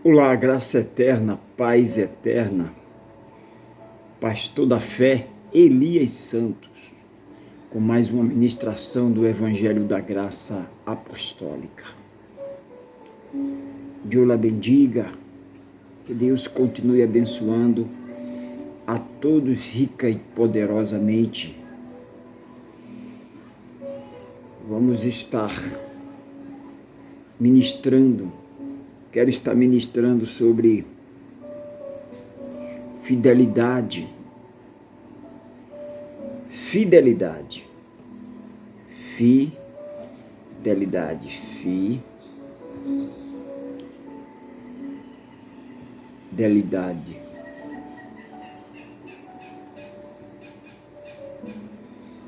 Olá, graça eterna, paz eterna, pastor da fé, Elias Santos, com mais uma ministração do Evangelho da Graça Apostólica. Deus la bendiga, que Deus continue abençoando a todos rica e poderosamente. Vamos estar quero estar ministrando sobre fidelidade. Fidelidade.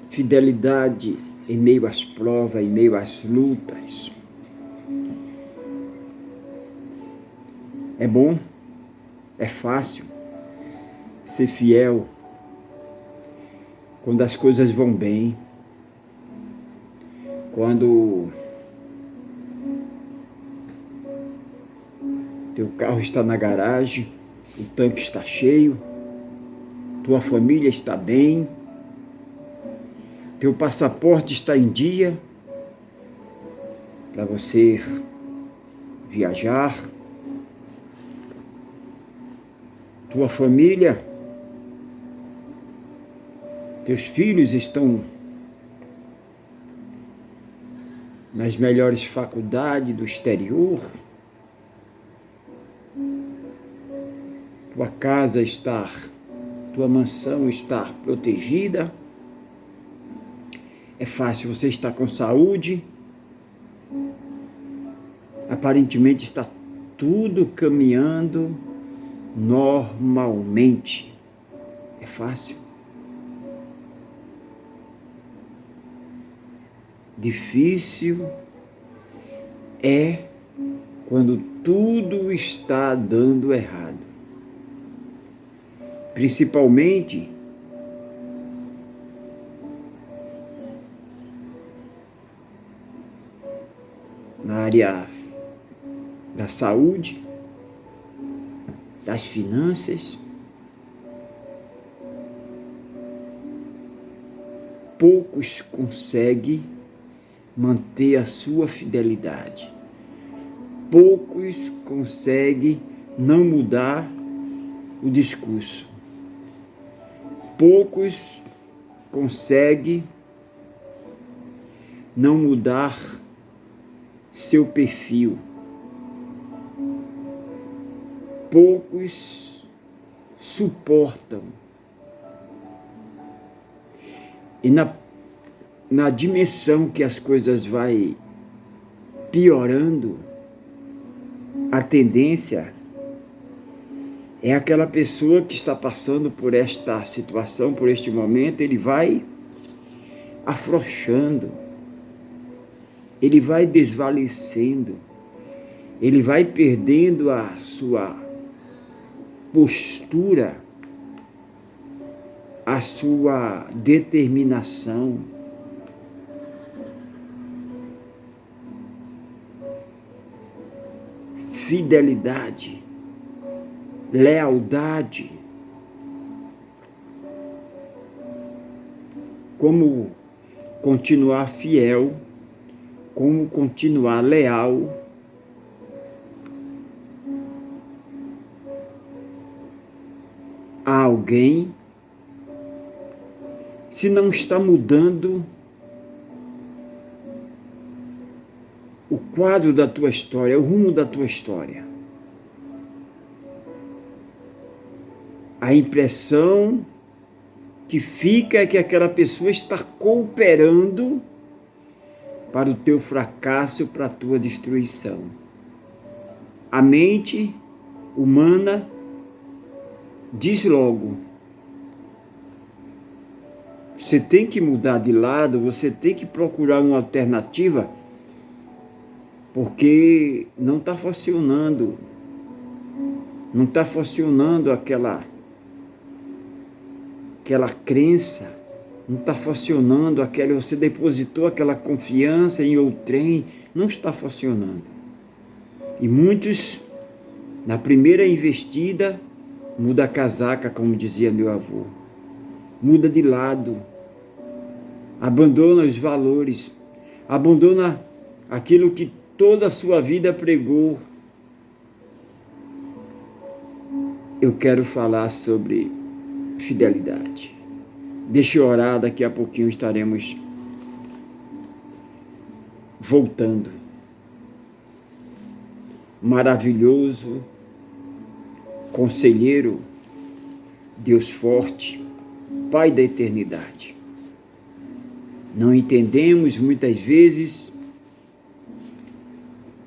Fidelidade em meio às provas, em meio às lutas. É bom, é fácil ser fiel quando as coisas vão bem, quando teu carro está na garagem, o tanque está cheio, tua família está bem, teu passaporte está em dia para você viajar, tua família, teus filhos estão nas melhores faculdades do exterior, tua casa tua mansão está protegida, é fácil, você está com saúde, aparentemente está tudo caminhando normalmente, é fácil. Difícil é quando tudo está dando errado. Principalmente na área da saúde, das finanças. Poucos conseguem manter a sua fidelidade. Poucos conseguem não mudar o discurso. Poucos conseguem não mudar seu perfil. Poucos suportam. E na dimensão que as coisas vai piorando, a tendência é aquela pessoa que está passando por esta situação, por este momento, ele vai afrouxando, ele vai desvalecendo, ele vai perdendo a sua postura, a sua determinação. Fidelidade, lealdade. Como continuar fiel, como continuar leal a alguém se não está mudando o quadro da tua história, o rumo da tua história. A impressão que fica é que aquela pessoa está cooperando para o teu fracasso, para a tua destruição. A mente humana diz logo: você tem que mudar de lado, você tem que procurar uma alternativa, porque não está funcionando. Não está funcionando aquela crença, não está funcionando você depositou aquela confiança em outrem, não está funcionando. E muitos Na primeira investida, muda a casaca, como dizia meu avô. Muda de lado. Abandona os valores. Abandona aquilo que toda a sua vida pregou. Eu quero falar sobre fidelidade. Deixa eu orar, daqui a pouquinho estaremos voltando. Maravilhoso, conselheiro, Deus forte, Pai da eternidade. Não entendemos muitas vezes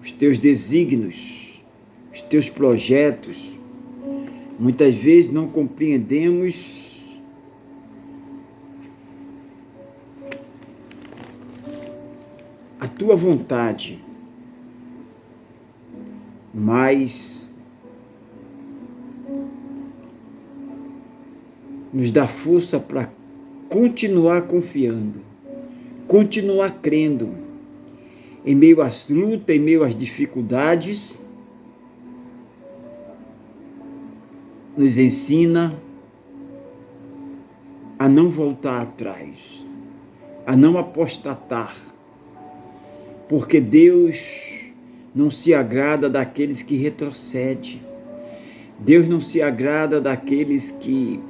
os teus desígnios, os teus projetos. Muitas vezes não compreendemos a tua vontade, mas nos dá força para continuar confiando, continuar crendo, em meio às lutas, em meio às dificuldades. Nos ensina a não voltar atrás, a não apostatar, porque Deus não se agrada daqueles que retrocedem. Deus não se agrada daqueles que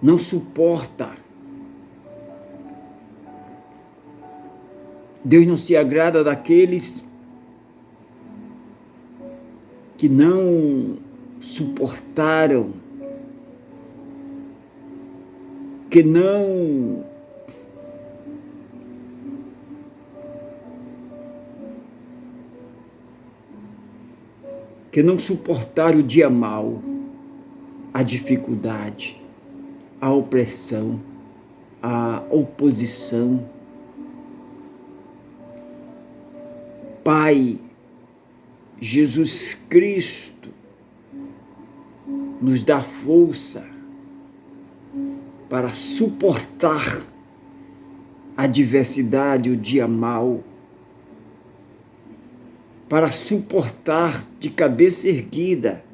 não suporta. Deus não se agrada daqueles que não suportaram, que não suportaram o dia mau, a dificuldade, a opressão, a oposição. Pai, Jesus Cristo nos dá força para suportar a adversidade, o dia mau, para suportar de cabeça erguida,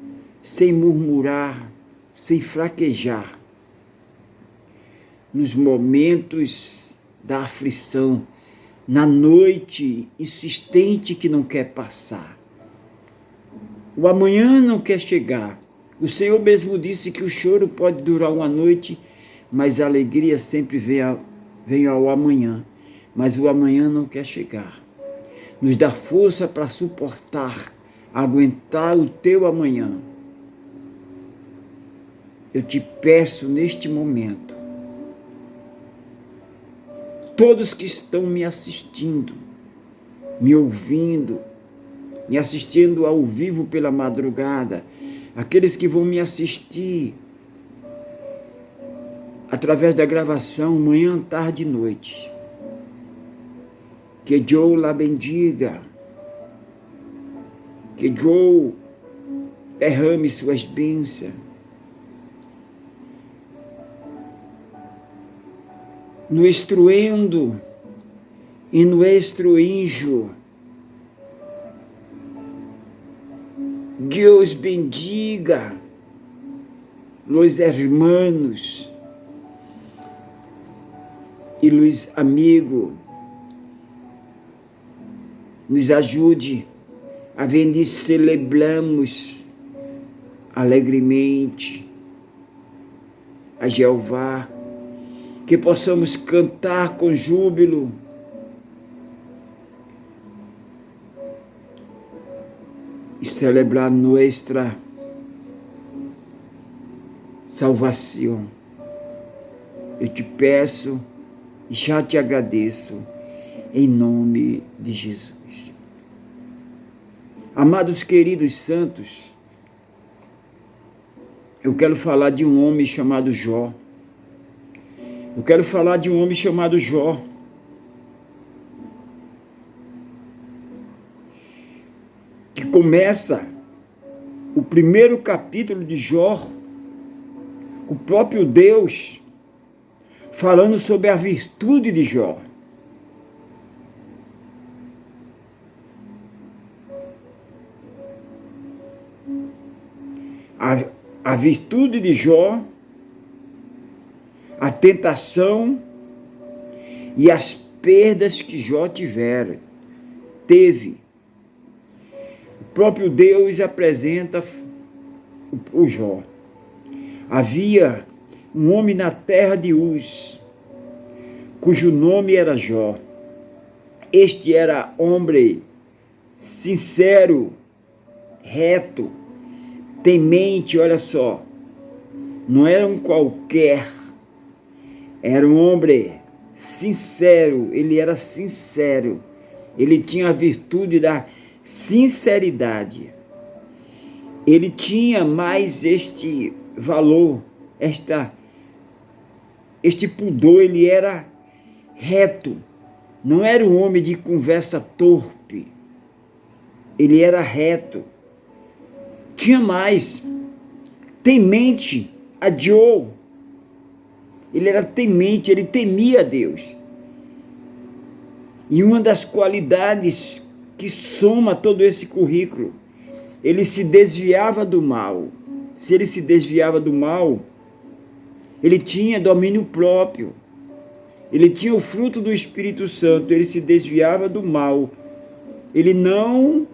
sem murmurar, sem fraquejar, nos momentos da aflição, na noite insistente que não quer passar. O amanhã não quer chegar. O Senhor mesmo disse que o choro pode durar uma noite, mas a alegria sempre vem ao amanhã. Mas o amanhã não quer chegar. Nos dá força para suportar, aguentar o teu amanhã. Eu te peço neste momento, todos que estão me assistindo, me ouvindo, me assistindo ao vivo pela madrugada, aqueles que vão me assistir através da gravação, manhã, tarde e noite. Que Deus la bendiga, que Deus derrame suas bênçãos, no estruendo e no estruinjo. Deus bendiga los hermanos e los amigos. Nos ajude a ver que celebramos alegremente a Jeová, que possamos cantar com júbilo, e celebrar nossa salvação. Eu te peço e já te agradeço, em nome de Jesus. Amados queridos santos, eu quero falar de um homem chamado Jó. Eu quero falar de um homem chamado Jó. Que começa o primeiro capítulo de Jó, o próprio Deus falando sobre a virtude de Jó. virtude de Jó, a tentação e as perdas que Jó teve. O próprio Deus apresenta o Jó. Havia um homem na terra de Uz, cujo nome era Jó. Este era homem sincero, reto, temente, olha só. Não era um qualquer, era um homem sincero, ele era sincero. Ele tinha a virtude da sinceridade. Ele tinha mais este valor, este pudor, ele era reto. Não era um homem de conversa torpe. Ele era reto. Tinha mais. Temente a Deus. Ele era temente, ele temia a Deus. E uma das qualidades que soma todo esse currículo, ele se desviava do mal. Se ele se desviava do mal, ele tinha domínio próprio. Ele tinha o fruto do Espírito Santo, ele se desviava do mal. Ele não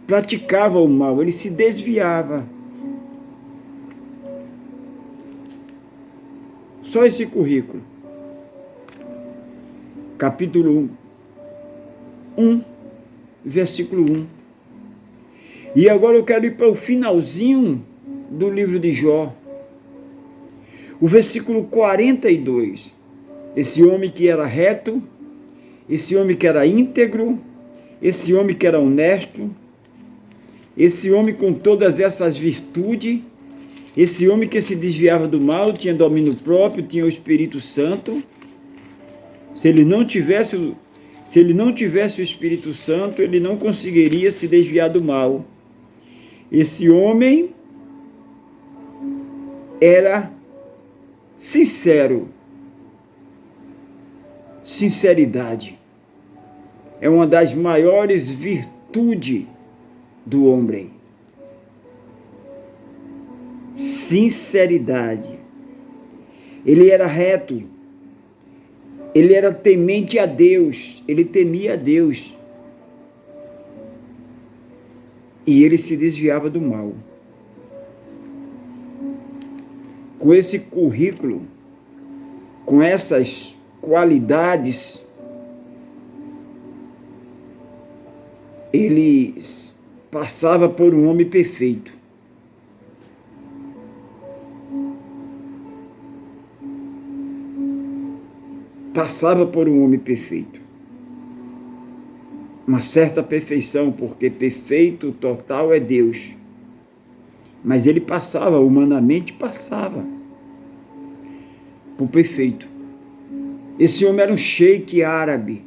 praticava o mal, ele se desviava. Só esse currículo. Capítulo 1, versículo 1. E agora eu quero ir para o finalzinho do livro de Jó. O versículo 42. Esse homem que era reto, esse homem que era íntegro, esse homem que era honesto, esse homem com todas essas virtudes, esse homem que se desviava do mal, tinha domínio próprio, tinha o Espírito Santo. Se ele não tivesse o Espírito Santo, ele não conseguiria se desviar do mal. Esse homem era sincero. Sinceridade é uma das maiores virtudes do homem. Sinceridade. Ele era reto. Ele era temente a Deus. Ele temia a Deus. E ele se desviava do mal. Com esse currículo, com essas qualidades, ele passava por um homem perfeito. Passava por um homem perfeito. Uma certa perfeição, porque perfeito, total é Deus. Mas ele passava, humanamente passava por perfeito. Esse homem era um sheik árabe.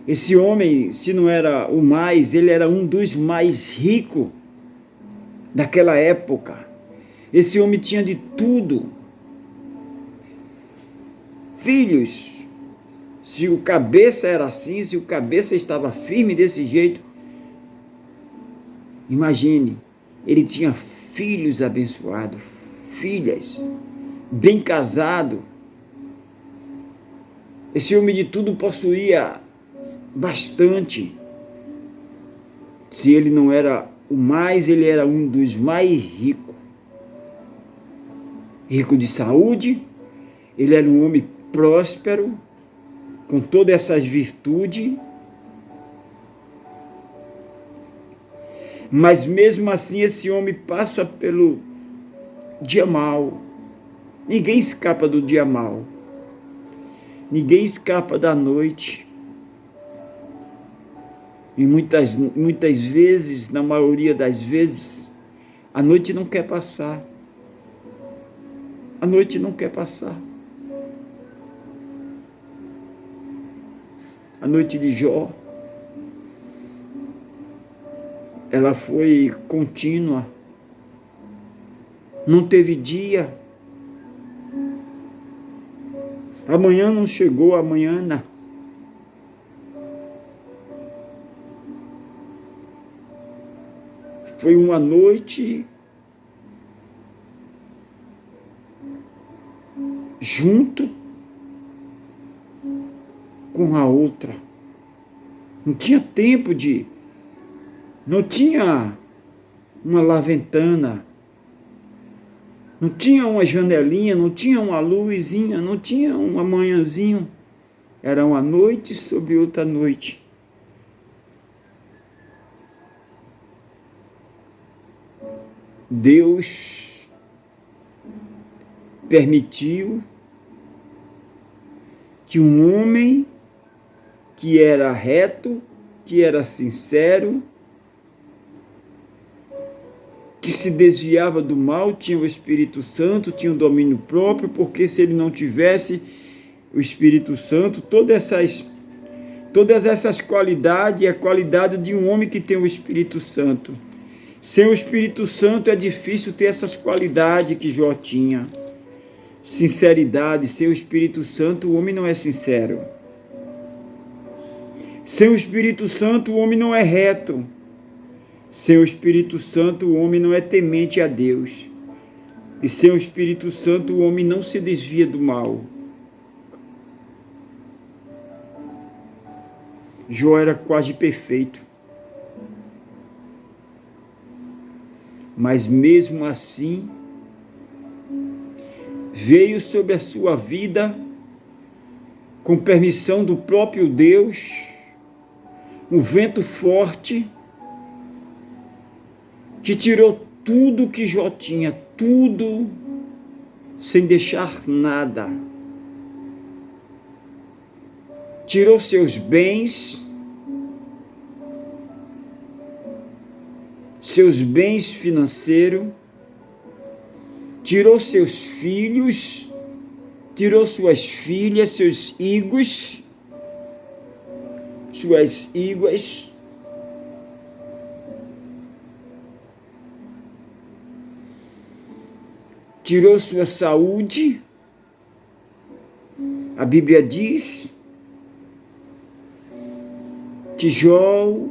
Esse homem, se não era o mais, ele era um dos mais ricos daquela época. Esse homem tinha de tudo. Filhos. Se o cabeça era assim, se o cabeça estava firme desse jeito, imagine, ele tinha filhos abençoados, filhas, bem casado. Esse homem de tudo possuía bastante. Se ele não era o mais, ele era um dos mais ricos. Rico de saúde, ele era um homem próspero, com todas essas virtudes, mas mesmo assim esse homem passa pelo dia mau. Ninguém escapa do dia mau. Ninguém escapa da noite. E muitas vezes, na maioria das vezes, a noite não quer passar. A noite não quer passar. A noite de Jó, ela foi contínua. Não teve dia. Amanhã não chegou, amanhã. Foi uma noite junto com a outra. Não tinha tempo de... Não tinha uma laventana, não tinha uma janelinha, não tinha uma luzinha, não tinha um amanhãzinho. Era uma noite sobre outra noite. Deus permitiu que um homem que era reto, que era sincero, que se desviava do mal, tinha o Espírito Santo, tinha o domínio próprio, porque se ele não tivesse o Espírito Santo, todas essas qualidades, é a qualidade de um homem que tem o Espírito Santo. Sem o Espírito Santo é difícil ter essas qualidades que Jó tinha. Sinceridade, sem o Espírito Santo o homem não é sincero. Sem o Espírito Santo o homem não é reto. Sem o Espírito Santo o homem não é temente a Deus. E sem o Espírito Santo o homem não se desvia do mal. Jó era quase perfeito. Mas mesmo assim, veio sobre a sua vida, com permissão do próprio Deus, um vento forte, que tirou tudo que Jó tinha, tudo, sem deixar nada. Tirou seus bens financeiros, tirou seus filhos, tirou suas filhas, seus higos, suas íguas, tirou sua saúde. A Bíblia diz que Jó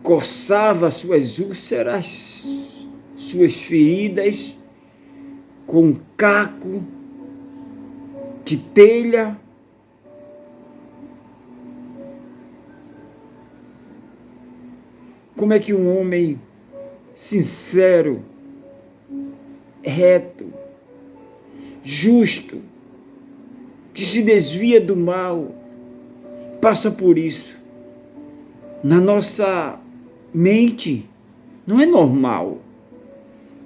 coçava suas úlceras, suas feridas, com um caco de telha. Como é que um homem sincero, reto, justo, que se desvia do mal, passa por isso? Na nossa mente, não é normal.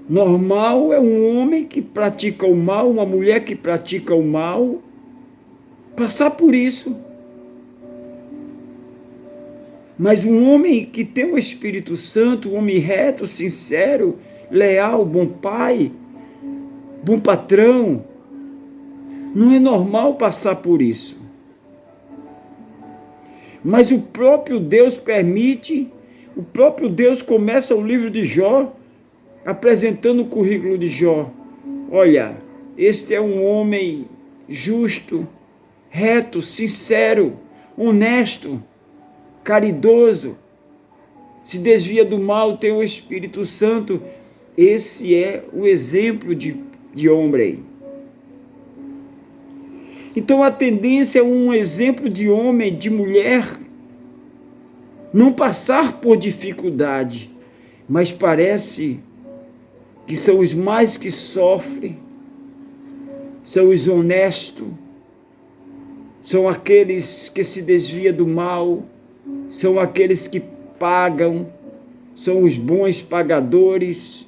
Normal é um homem que pratica o mal, uma mulher que pratica o mal, passar por isso. Mas um homem que tem o Espírito Santo, um homem reto, sincero, leal, bom pai, bom patrão, não é normal passar por isso. Mas o próprio Deus permite, o próprio Deus começa o livro de Jó, apresentando o currículo de Jó. Olha, este é um homem justo, reto, sincero, honesto, caridoso, se desvia do mal, tem o Espírito Santo. Esse é o exemplo de homem. Então a tendência é um exemplo de homem, de mulher, não passar por dificuldade, mas parece que são os mais que sofrem, são os honestos, são aqueles que se desviam do mal, são aqueles que pagam, são os bons pagadores,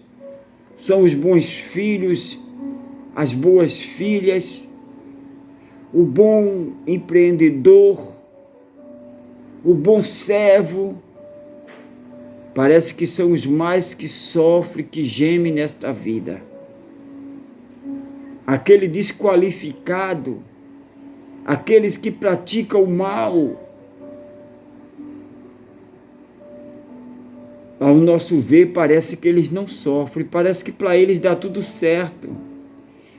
são os bons filhos, as boas filhas, o bom empreendedor, o bom servo. Parece que são os mais que sofrem, que gemem nesta vida. Aquele desqualificado, aqueles que praticam o mal, ao nosso ver, parece que eles não sofrem, parece que para eles dá tudo certo.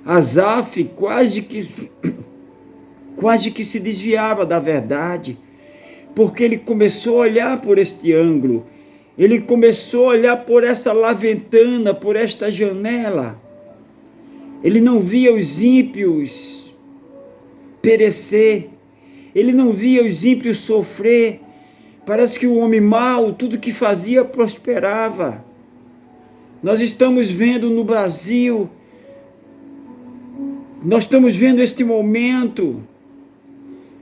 Asaf quase que se desviava da verdade, porque ele começou a olhar por este ângulo, ele começou a olhar por essa laventana, por esta janela. Ele não via os ímpios perecer. Ele não via os ímpios sofrer. Parece que o homem mau, tudo que fazia, prosperava. Nós estamos vendo no Brasil, nós estamos vendo este momento.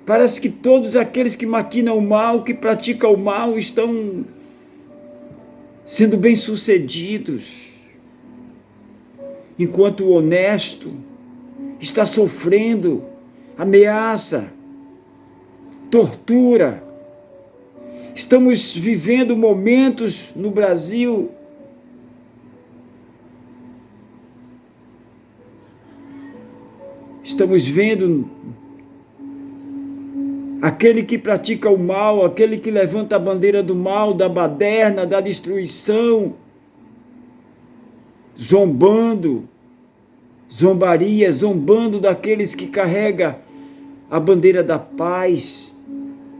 Parece que todos aqueles que maquinam o mal, que praticam o mal, estão sendo bem-sucedidos, enquanto o honesto está sofrendo ameaça, tortura. Estamos vivendo momentos no Brasil estamos vendo aquele que pratica o mal, aquele que levanta a bandeira do mal, da baderna, da destruição, zombaria, zombando daqueles que carregam a bandeira da paz,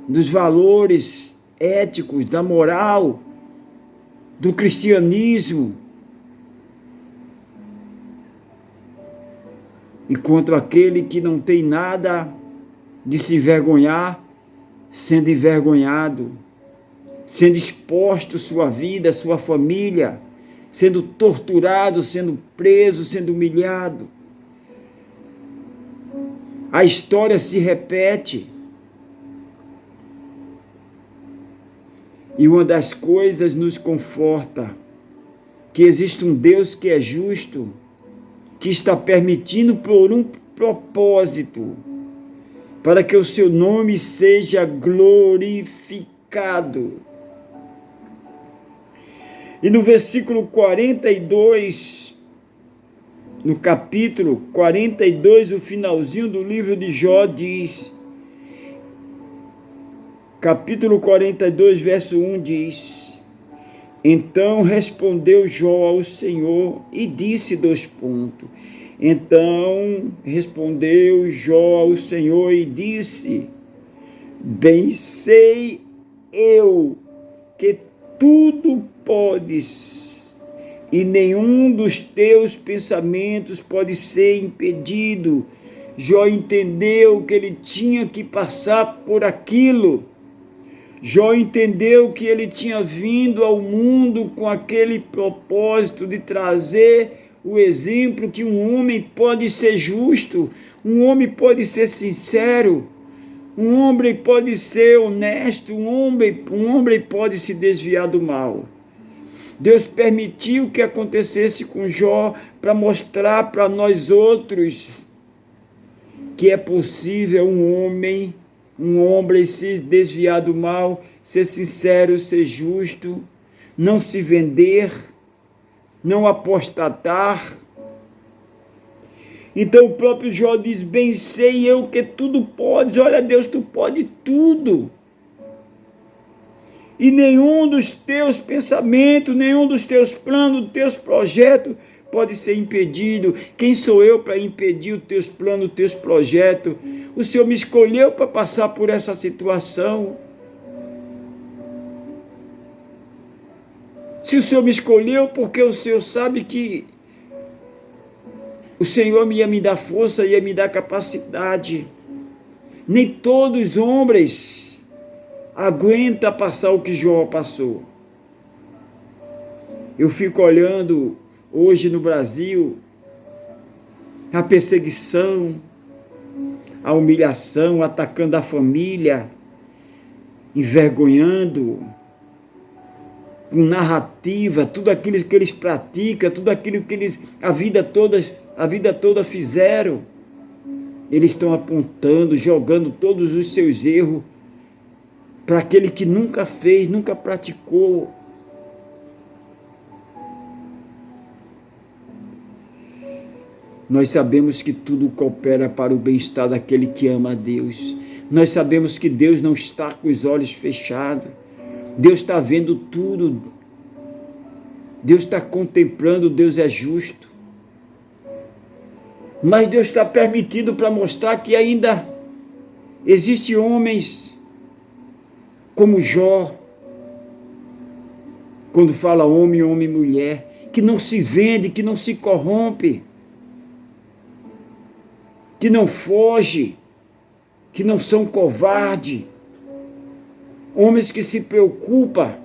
dos valores éticos, da moral, do cristianismo, enquanto aquele que não tem nada de se envergonhar, sendo envergonhado, sendo exposto sua vida, sua família, sendo torturado, sendo preso, sendo humilhado. A história se repete. E uma das coisas nos conforta, que existe um Deus que é justo, que está permitindo por um propósito, para que o seu nome seja glorificado. E no versículo 42, no capítulo 42, o finalzinho do livro de Jó diz, capítulo 42, verso 1 diz, então respondeu Jó ao Senhor e disse, então respondeu Jó ao Senhor e disse, bem sei eu que tudo podes, e nenhum dos teus pensamentos pode ser impedido. Jó entendeu que ele tinha que passar por aquilo. Jó entendeu que ele tinha vindo ao mundo com aquele propósito de trazer o exemplo que um homem pode ser justo, um homem pode ser sincero, um homem pode ser honesto, um homem pode se desviar do mal. Deus permitiu que acontecesse com Jó para mostrar para nós outros que é possível um homem se desviar do mal, ser sincero, ser justo, não se vender, não apostatar. Então o próprio Jó diz, bem sei eu que tudo podes. Olha Deus, tu pode tudo. E nenhum dos teus pensamentos, nenhum dos teus planos, dos teus projetos pode ser impedido. Quem sou eu para impedir os teus planos, os teus projetos? O Senhor me escolheu para passar por essa situação. Se o Senhor me escolheu, porque o Senhor sabe que o Senhor ia me dar força, ia me dar capacidade. Nem todos os homens aguentam passar o que Jó passou. Eu fico olhando hoje no Brasil a perseguição, a humilhação, atacando a família, envergonhando, com narrativa, tudo aquilo que eles praticam, tudo aquilo que eles a vida toda fizeram. Eles estão apontando, jogando todos os seus erros para aquele que nunca fez, nunca praticou. Nós sabemos que tudo coopera para o bem-estar daquele que ama a Deus. Nós sabemos que Deus não está com os olhos fechados. Deus está vendo tudo. Deus está contemplando, Deus é justo. Mas Deus está permitindo para mostrar que ainda existem homens como Jó, quando fala homem, homem e mulher, que não se vende, que não se corrompe. que não fogem, que não são covardes, homens que se preocupam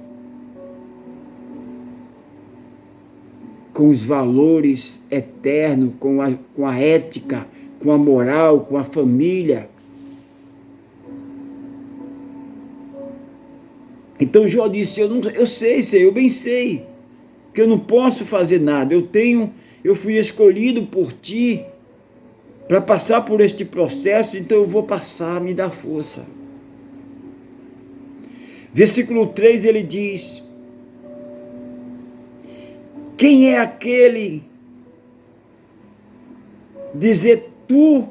com os valores eternos, com a ética, com a moral, com a família. Então Jó disse, eu sei, Senhor, eu bem sei, que eu não posso fazer nada, eu fui escolhido por Ti para passar por este processo, então eu vou passar, me dá força. Versículo 3 ele diz, quem é aquele, dizer tu,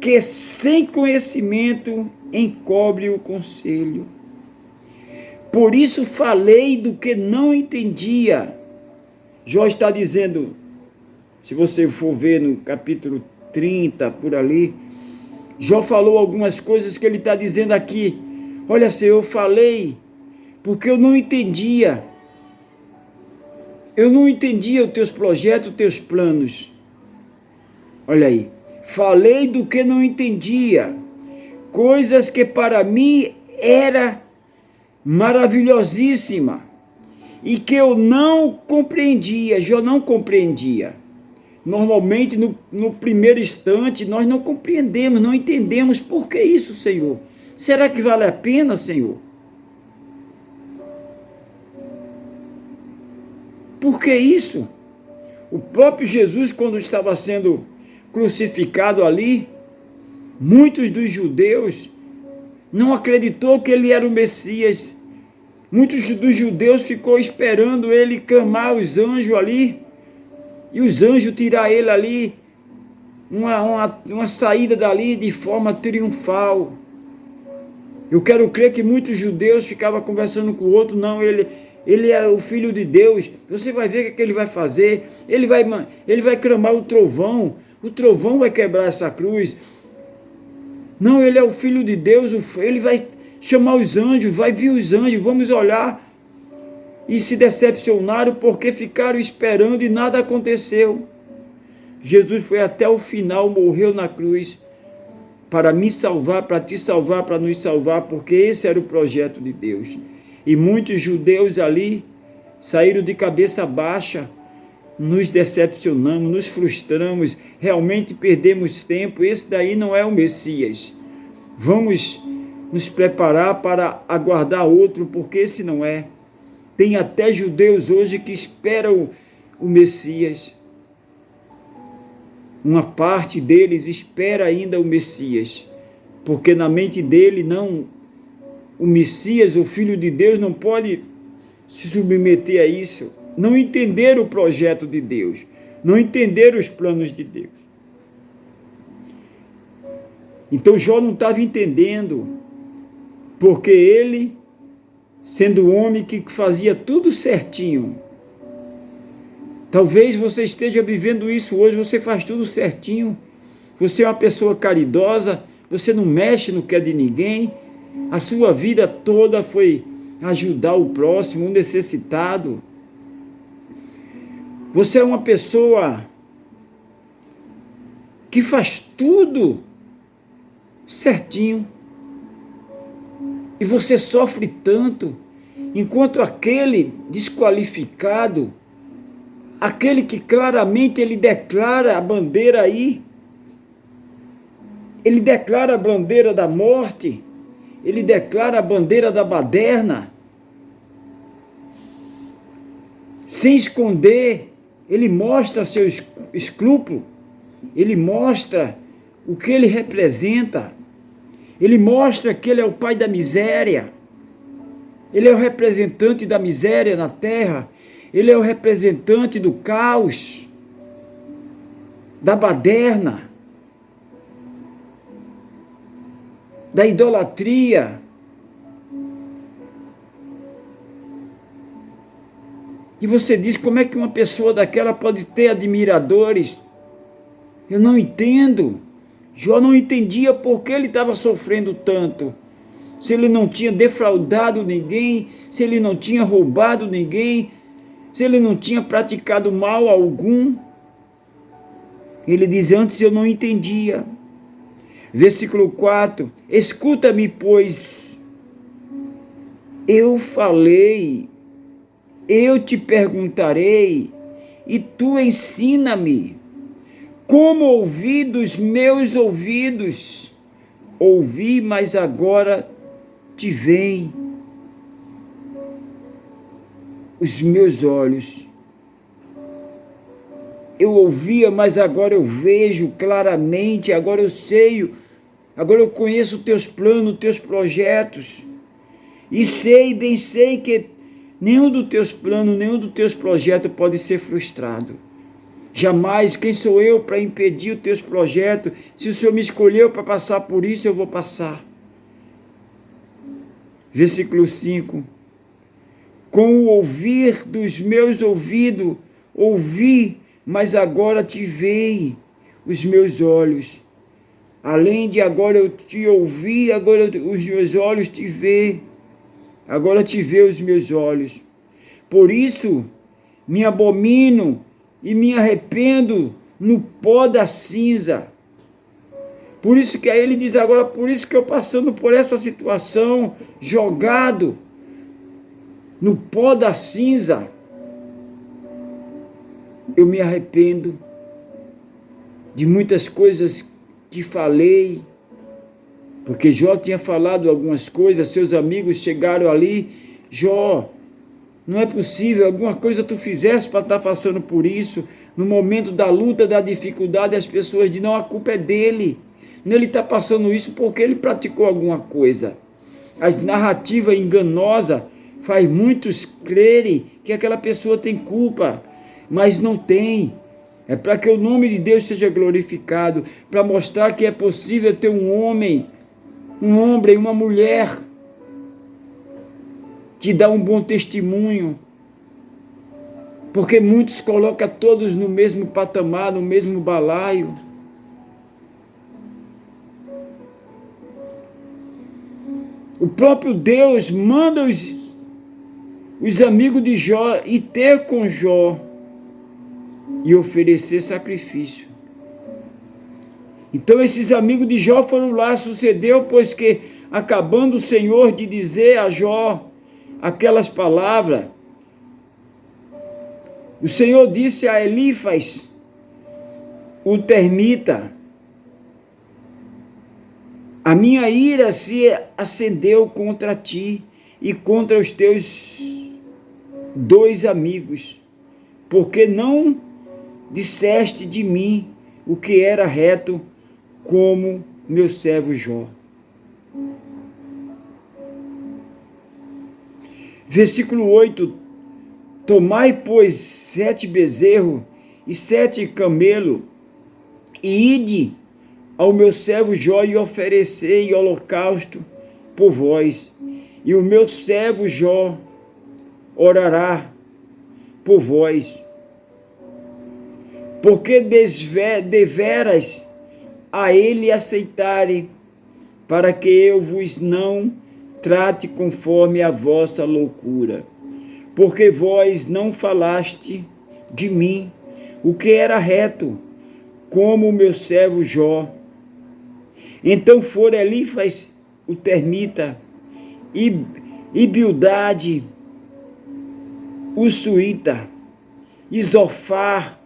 que sem conhecimento encobre o conselho? Por isso falei do que não entendia. Jó está dizendo, se você for ver no capítulo 30, por ali, Jó falou algumas coisas que ele está dizendo aqui. Olha, Senhor, eu falei porque eu não entendia. Eu não entendia os teus projetos, os teus planos. Olha aí. Falei do que não entendia. Coisas que para mim era maravilhosíssima e que eu não compreendia. Jó não compreendia. Normalmente, no primeiro instante, nós não compreendemos, não entendemos por que isso, Senhor. Será que vale a pena, Senhor? Por que isso? O próprio Jesus, quando estava sendo crucificado ali, muitos dos judeus não acreditou que ele era o Messias. Muitos dos judeus ficou esperando ele clamar os anjos ali, e os anjos tirar ele ali, uma saída dali de forma triunfal. Eu quero crer que muitos judeus ficavam conversando com o outro, não, ele é o Filho de Deus, você vai ver o que ele vai fazer, ele vai clamar o trovão vai quebrar essa cruz. Não, ele é o Filho de Deus, ele vai chamar os anjos, vai vir os anjos, vamos olhar. E se decepcionaram porque ficaram esperando e nada aconteceu. Jesus foi até o final, morreu na cruz, para me salvar, para te salvar, para nos salvar, porque esse era o projeto de Deus. E muitos judeus ali saíram de cabeça baixa, nos decepcionamos, nos frustramos, realmente perdemos tempo, esse daí não é o Messias. Vamos nos preparar para aguardar outro, porque esse não é. Tem até judeus hoje que esperam o Messias. Uma parte deles espera ainda o Messias, porque na mente dele o Messias, o Filho de Deus, não pode se submeter a isso. Não entender o projeto de Deus, não entender os planos de Deus. Então Jó não estava entendendo, porque ele, sendo um homem que fazia tudo certinho, talvez você esteja vivendo isso hoje, você faz tudo certinho, você é uma pessoa caridosa, você não mexe, não quer de ninguém, a sua vida toda foi ajudar o próximo, o necessitado. Você é uma pessoa que faz tudo certinho e você sofre tanto, enquanto aquele desqualificado, aquele que claramente ele declara a bandeira aí, ele declara a bandeira da morte, ele declara a bandeira da baderna, sem esconder. Ele mostra seu escrúpulo, ele mostra o que ele representa, ele mostra que ele é o pai da miséria, ele é o representante da miséria na terra, ele é o representante do caos, da baderna, da idolatria. E você diz, como é que uma pessoa daquela pode ter admiradores? Eu não entendo. Jó não entendia por que ele estava sofrendo tanto. Se ele não tinha defraudado ninguém, se ele não tinha roubado ninguém, se ele não tinha praticado mal algum. Ele diz: antes eu não entendia. Versículo 4: escuta-me, pois eu falei, eu te perguntarei, e tu ensina-me. Como ouvi dos meus ouvidos, ouvi, mas agora te veem os meus olhos. Eu ouvia, mas agora eu vejo claramente, agora eu sei, agora eu conheço os teus planos, os teus projetos. E sei, bem sei que nenhum dos teus planos, nenhum dos teus projetos pode ser frustrado. Jamais, quem sou eu para impedir os teus projetos? Se o Senhor me escolheu para passar por isso, eu vou passar. Versículo 5. Com o ouvir dos meus ouvidos, ouvi, mas agora te veem os meus olhos. Além de agora eu te ouvi, agora os meus olhos te veem. Agora te vê os meus olhos. Por isso me abomino e me arrependo no pó da cinza. Por isso que aí ele diz agora, por isso que eu passando por essa situação, jogado no pó da cinza, eu me arrependo de muitas coisas que falei, porque Jó tinha falado algumas coisas, seus amigos chegaram ali: Jó, não é possível, alguma coisa tu fizesse para estar passando por isso. No momento da luta, da dificuldade, as pessoas dizem: não, a culpa é dele. Ele está passando isso porque ele praticou alguma coisa. As narrativas enganosas faz muitos crerem que aquela pessoa tem culpa, mas não tem. É para que o nome de Deus seja glorificado, para mostrar que é possível ter um homem e uma mulher que dá um bom testemunho, porque muitos colocam todos no mesmo patamar, no mesmo balaio. O próprio Deus manda os amigos de Jó ir ter com Jó e oferecer sacrifício. Então esses amigos de Jó foram lá. Sucedeu, pois que, acabando o Senhor de dizer a Jó aquelas palavras, o Senhor disse a Elifaz, o termita: a minha ira se acendeu contra ti e contra os teus dois amigos, porque não disseste de mim o que era reto, como meu servo Jó. Versículo 8: tomai, pois, 7 bezerros e 7 camelos, e ide ao meu servo Jó e oferecei holocausto por vós, e o meu servo Jó orará por vós, porque deveras a ele aceitarem, para que eu vos não trate conforme a vossa loucura, porque vós não falaste de mim o que era reto, como o meu servo Jó. Então foram Elifaz o termita, e Bildade o suíta, e Zofar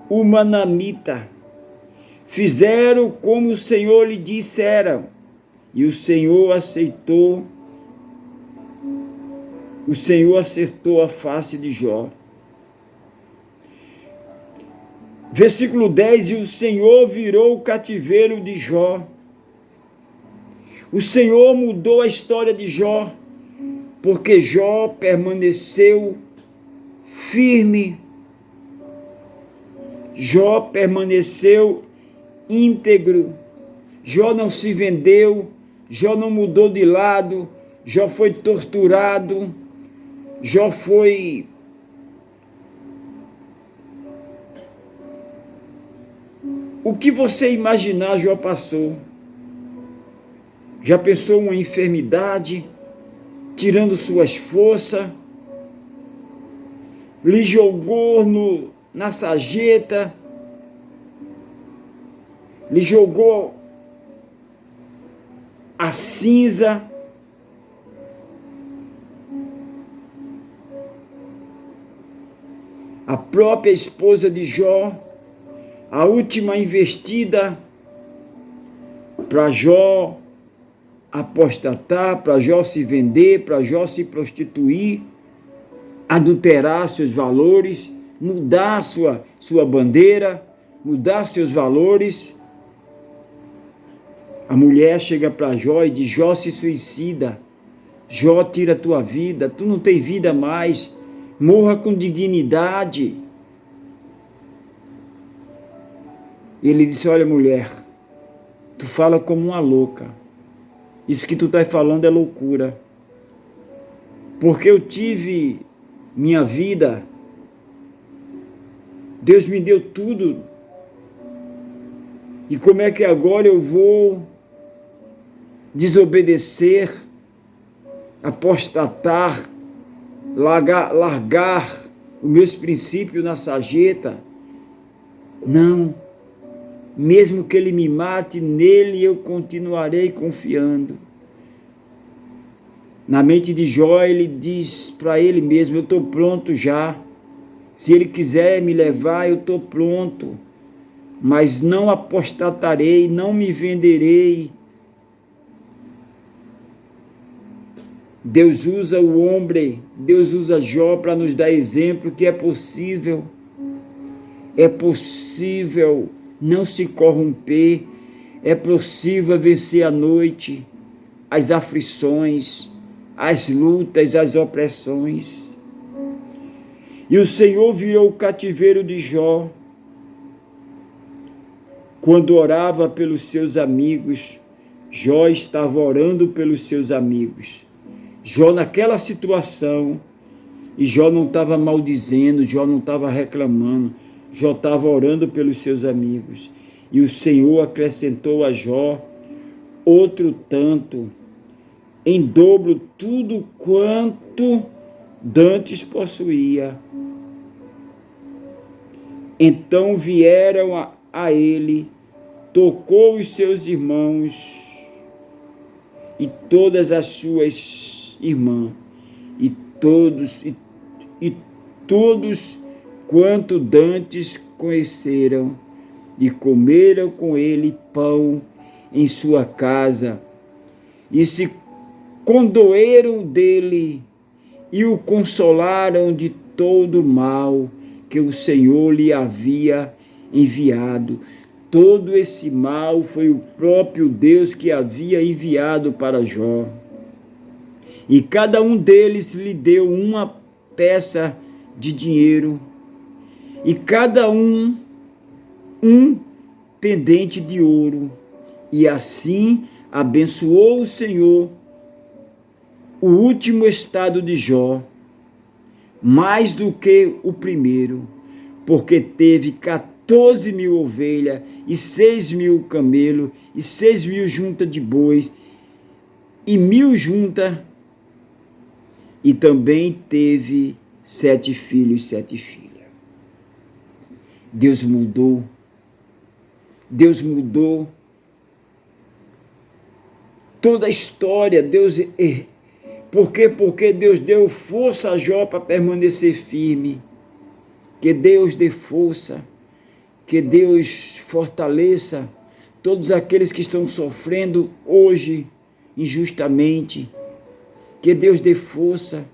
o manamita, fizeram como o Senhor lhe dissera, e o Senhor aceitou, o Senhor acertou a face de Jó. Versículo 10: e o Senhor virou o cativeiro de Jó. O Senhor mudou a história de Jó, porque Jó permaneceu firme, Jó permaneceu íntegro, Jó não se vendeu, Jó não mudou de lado, Jó foi torturado, Jó foi o que você imaginar. Jó passou. Já pensou uma enfermidade tirando suas forças, lhe jogou na sarjeta, lhe jogou a cinza a própria esposa de Jó, a última investida para Jó apostatar, para Jó se vender, para Jó se prostituir, adulterar seus valores, mudar sua bandeira, mudar seus valores. A mulher chega para Jó e diz: Jó se suicida, Jó tira a tua vida, tu não tem vida mais, morra com dignidade. Ele disse: olha, mulher, tu fala como uma louca, isso que tu está falando é loucura, porque eu tive minha vida, Deus me deu tudo, e como é que agora eu vou desobedecer, apostatar, largar os meus princípios na sarjeta? Não, mesmo que ele me mate, nele eu continuarei confiando. Na mente de Jó, ele diz para ele mesmo: eu estou pronto já, se ele quiser me levar, eu estou pronto, mas não apostatarei, não me venderei. Deus usa o homem, Deus usa Jó para nos dar exemplo que é possível não se corromper, é possível vencer a noite, as aflições, as lutas, as opressões. E o Senhor virou o cativeiro de Jó. Quando orava pelos seus amigos, Jó estava orando pelos seus amigos. Jó naquela situação, e Jó não estava maldizendo, Jó não estava reclamando, Jó estava orando pelos seus amigos. E o Senhor acrescentou a Jó outro tanto, em dobro tudo quanto dantes possuía. Então vieram a ele, tocou os seus irmãos e todas as suas irmãs, e todos quanto dantes conheceram, e comeram com ele pão em sua casa, e se condoeram dele, e o consolaram de todo o mal que o Senhor lhe havia enviado. Todo esse mal foi o próprio Deus que havia enviado para Jó. E cada um deles lhe deu uma peça de dinheiro, e cada um pendente de ouro. E assim abençoou o Senhor o último estado de Jó, mais do que o primeiro, porque teve 14.000 ovelhas, e 6.000 camelos, e 6.000 juntas de bois, e 1.000 juntas, e também teve 7 filhos e 7 filhas. Deus mudou toda a história. Por quê? Porque Deus deu força a Jó para permanecer firme. Que Deus dê força, que Deus fortaleça todos aqueles que estão sofrendo hoje injustamente. Que Deus dê força,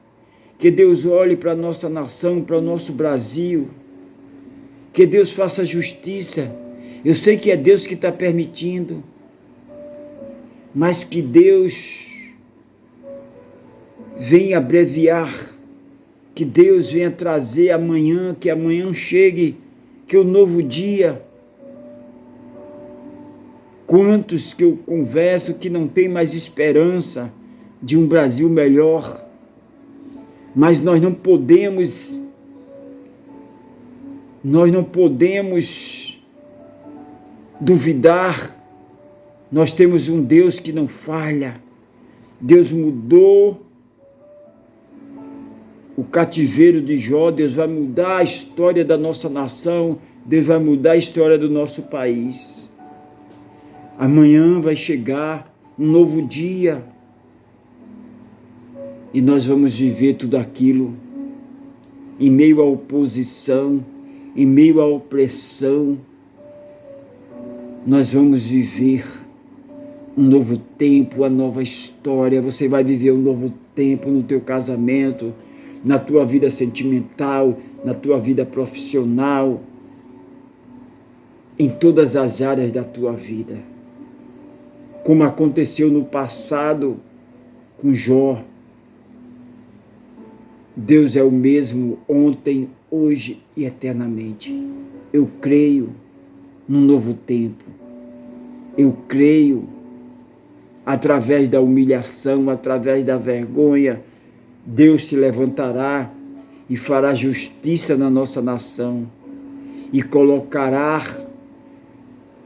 que Deus olhe para a nossa nação, para o nosso Brasil, que Deus faça justiça. Eu sei que é Deus que está permitindo, mas que Deus venha abreviar, que Deus venha trazer amanhã, que amanhã chegue, que o novo dia. Quantos que eu converso que não tem mais esperança de um Brasil melhor, mas nós não podemos duvidar. Nós temos um Deus que não falha. Deus mudou o cativeiro de Jó, Deus vai mudar a história da nossa nação, Deus vai mudar a história do nosso país. Amanhã vai chegar um novo dia e nós vamos viver tudo aquilo em meio à oposição, em meio à opressão. Nós vamos viver um novo tempo, uma nova história. Você vai viver um novo tempo no teu casamento, na tua vida sentimental, na tua vida profissional, em todas as áreas da tua vida. Como aconteceu no passado com Jó. Deus é o mesmo ontem, hoje e eternamente. Eu creio num novo tempo. Eu creio, através da humilhação, através da vergonha, Deus se levantará e fará justiça na nossa nação e colocará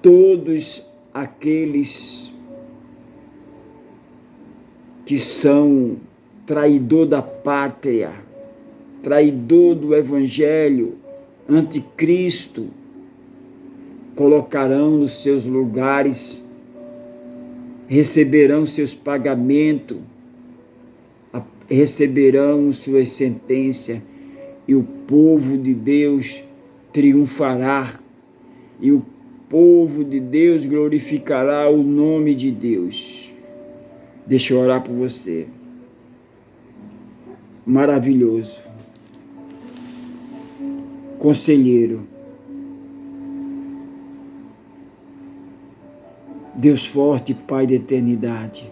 todos aqueles que são traidor da pátria, traidor do evangelho, anticristo, colocarão nos seus lugares, receberão seus pagamentos, receberão suas sentenças, e o povo de Deus triunfará, e o povo de Deus glorificará o nome de Deus. Deixa eu orar por você. Maravilhoso, conselheiro, Deus forte, Pai da eternidade,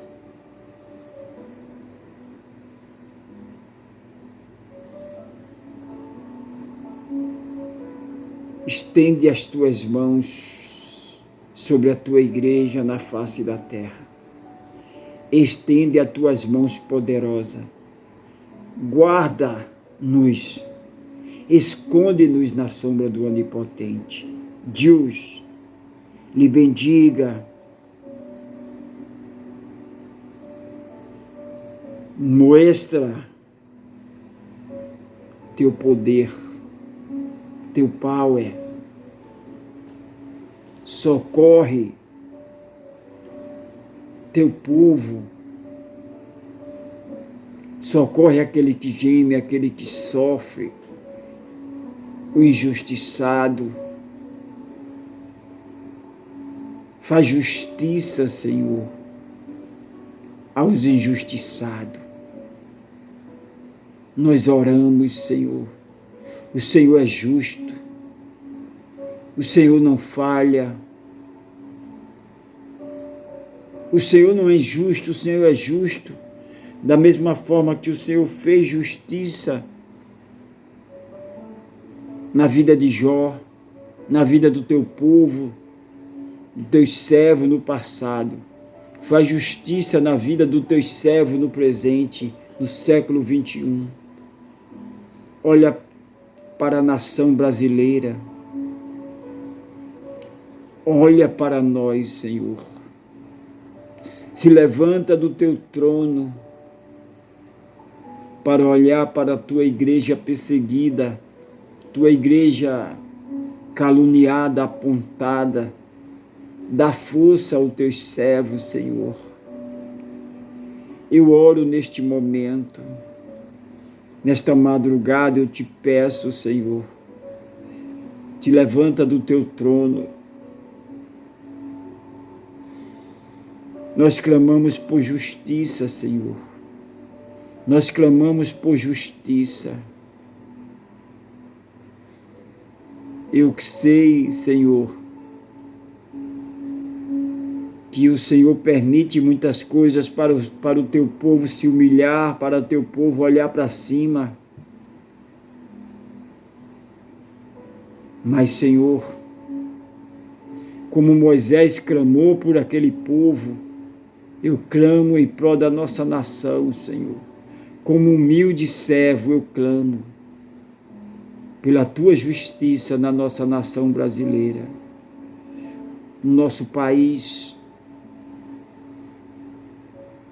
estende as tuas mãos sobre a tua igreja na face da terra, estende as tuas mãos poderosas, guarda-nos, esconde-nos na sombra do Onipotente. Deus lhe bendiga, mostra teu poder, teu power, socorre teu povo, socorre aquele que geme, aquele que sofre, o injustiçado. Faz justiça, Senhor, aos injustiçados. Nós oramos, Senhor. O Senhor é justo. O Senhor não falha. O Senhor não é injusto, o Senhor é justo. Da mesma forma que o Senhor fez justiça na vida de Jó, na vida do teu povo, dos teus servos no passado. Faz justiça na vida dos teus servos no presente, no século 21. Olha para a nação brasileira. Olha para nós, Senhor. Se levanta do teu trono para olhar para a tua igreja perseguida, tua igreja caluniada, apontada. Dá força aos teus servos, Senhor. Eu oro neste momento, nesta madrugada eu te peço, Senhor, te levanta do teu trono. Nós clamamos por justiça, Senhor. Nós clamamos por justiça. Eu sei, Senhor, que o Senhor permite muitas coisas para o teu povo se humilhar, para o teu povo olhar para cima. Mas, Senhor, como Moisés clamou por aquele povo, eu clamo em prol da nossa nação, Senhor. Como humilde servo, eu clamo pela tua justiça na nossa nação brasileira, no nosso país.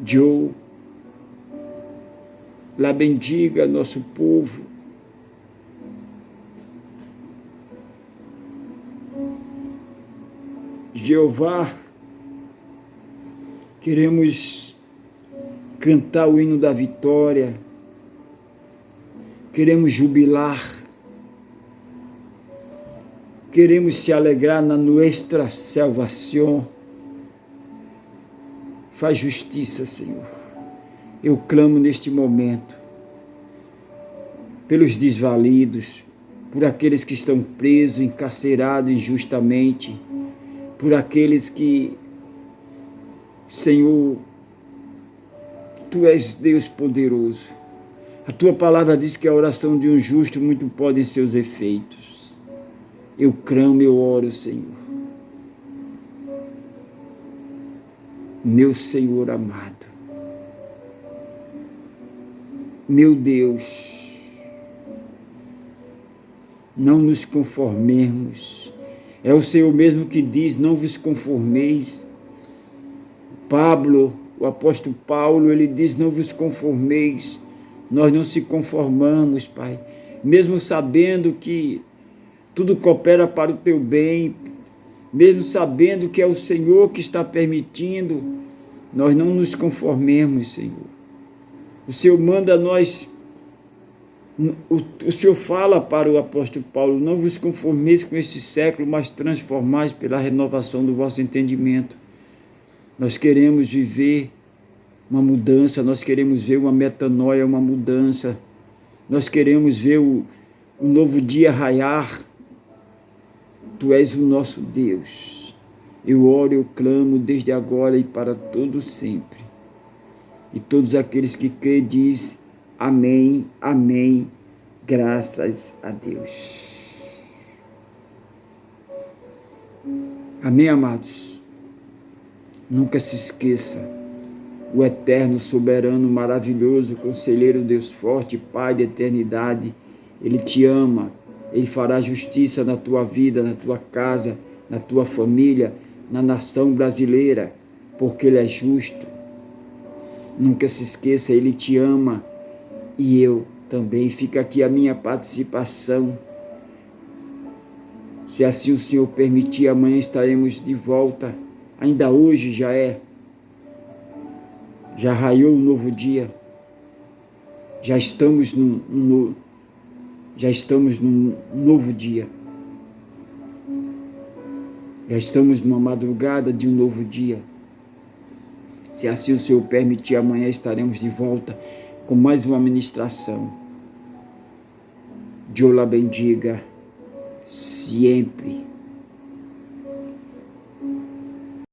Deus, lá bendiga nosso povo. Jeová, Queremos cantar o hino da vitória, queremos jubilar, queremos se alegrar na nuestra salvação. Faz justiça, Senhor. Eu clamo neste momento pelos desvalidos, por aqueles que estão presos, encarcerados injustamente, por aqueles que, Senhor, Tu és Deus poderoso. A Tua palavra diz que a oração de um justo muito pode em seus efeitos. Eu clamo, eu oro, Senhor. Meu Senhor amado, meu Deus, não nos conformemos. É o Senhor mesmo que diz, não vos conformeis. O apóstolo Paulo, ele diz, não vos conformeis. Nós não se conformamos, Pai, mesmo sabendo que tudo coopera para o teu bem, mesmo sabendo que é o Senhor que está permitindo, nós não nos conformemos, Senhor. O Senhor manda nós, o Senhor fala para o apóstolo Paulo, não vos conformeis com esse século, mas transformais pela renovação do vosso entendimento. Nós queremos viver uma mudança, nós queremos ver uma metanoia, uma mudança. Nós queremos ver o novo dia raiar. Tu és o nosso Deus. Eu oro, eu clamo desde agora e para todo sempre. E todos aqueles que creem diz amém, amém, graças a Deus. Amém, amados? Nunca se esqueça, o eterno, soberano, maravilhoso, conselheiro, Deus forte, Pai da eternidade, Ele te ama. Ele fará justiça na tua vida, na tua casa, na tua família, na nação brasileira, porque Ele é justo. Nunca se esqueça, Ele te ama e eu também. Fica aqui a minha participação. Se assim o Senhor permitir, amanhã estaremos de volta. Ainda hoje já raiou um novo dia. Já estamos num novo dia. Já estamos numa madrugada de um novo dia. Se assim o Senhor permitir, amanhã estaremos de volta com mais uma ministração. Deus la bendiga sempre.